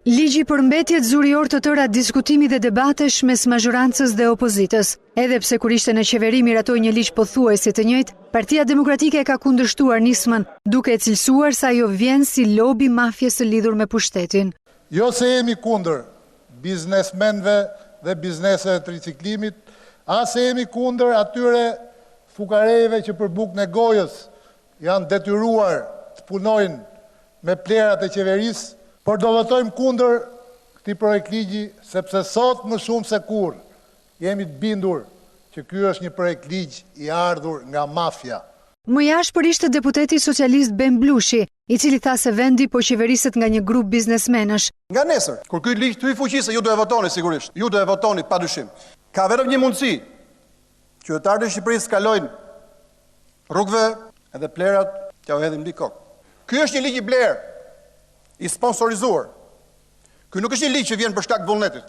Ligji për mbetjet zurior të tëra diskutimi dhe debatesh mes mazhorancës dhe opozitës. Edhe pse kur ishte në qeveri miratoi një ligj pothuajse të njëjtë, Partia Demokratike ka kundërshtuar nismën, duke e cilësuar se ajo vjen si lobi mafjes së lidhur me pushtetin. Jo se jemi kundër biznesmenve dhe bizneseve të riciklimit, as se jemi kundër atyre fukareve që për bukën e gojës janë detyruar të punojnë me plerat e qeverisë, por do votojmë kundër këtij projekt ligji sepse sot më shumë se kurrë jemi të bindur që ky është një projekt ligj i ardhur nga mafia. Më jashpër ishte deputeti socialist Ben Blushi, i cili tha se vendi po qeveriset nga një grup biznesmenësh. Nga nesër, kur ky ligj të fuqisë, ju do e votoni sigurisht. Ju do e votoni padyshim. Ka vetëm një mundësi. Qytetarët e Shqipërisë kalojnë rrugëve edhe plerat t'ja u hedhin mbi kokë. Ky është një ligj i blerë, i sponsorizuar. Ky nuk është një ligj që vjen për shkak të vullnetit.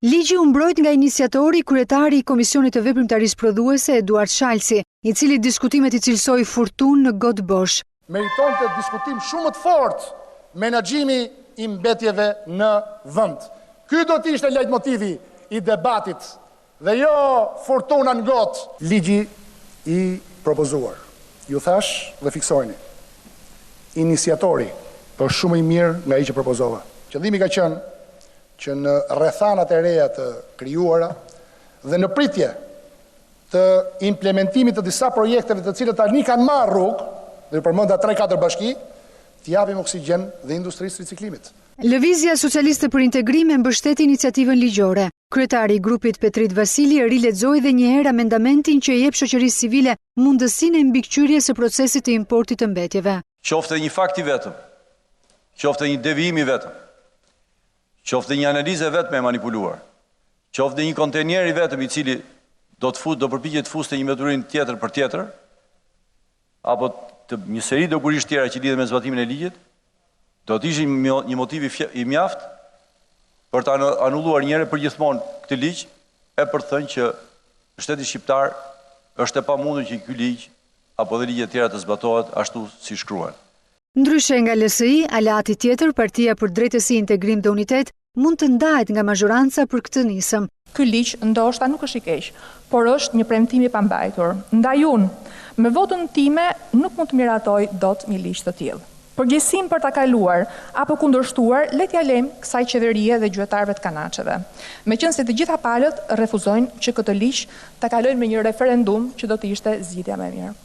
Ligji u mbrojt nga iniciatori kryetari i Komisionit të Veprimtarisë Prodhuese Eduard Shalsi, i cili diskutimet i cilësoi furtunë në gotë bosh. Meriton të diskutim shumë të fortë menaxhimi i mbetjeve në vend. Ky do të ishte lejtmotivi i debatit dhe jo fortuna në gotë. Ligji i propozuar. Ju thash dhe fiksojni. Iniciatori është shumë i mirë nga ai që propozova. Qëllimi ka qenë që në rrethanat e reja të krijuara dhe në pritje të implementimit të disa projekteve të cilët tani kanë marrë rrugë, dhe përmenda 3-4 bashki, të japim oksigjen dhe industrisë riciklimit. Lëvizja Socialiste për Integrim e mbështeti iniciativën ligjore. Kryetari i grupit Petrit Vasili rilexoi edhe një herë amendamentin që i jep shoqërisë civile mundësinë e mbikëqyrjes së procesit të importit të mbetjeve. Qoftë një fakt i vetëm, qoftë një devijim i vetëm, qoftë një analizë vetëm e manipuluar, qoftë një kontenjer i vetëm i cili do përpiqet të fuste një mbeturin tjetër për tjetër, apo një seri dokurish tjera që lidhen me zbatimin e ligjit, do të ishte një motiv i mjaft për të anulluar një herë përgjithmonë këtë ligj e për të thënë që shteti shqiptar është e pamundur që ky ligj apo dhe ligjet tjera të zbatohet ashtu si shkruan. Ndryshe nga LSI, aleati tjetër, Partia për Drejtësi, Integrim dhe Unitet, mund të ndahet nga mazhoranca për këtë nisëm. Ky ligj ndoshta nuk është i keq, por është një premtim i pambajtur. Ndaj unë, me votën time nuk mund të miratoj dot një ligj të tillë. Përgjegjësinë për ta kaluar apo kundërshtuar, le t'ja lejmë kësaj qeverie dhe gjyqtarëve të kanaçeve. Meqense të gjitha palët refuzojnë që këtë ligj ta kalojnë me një referendum që do të ishte zgjidhja më e mirë.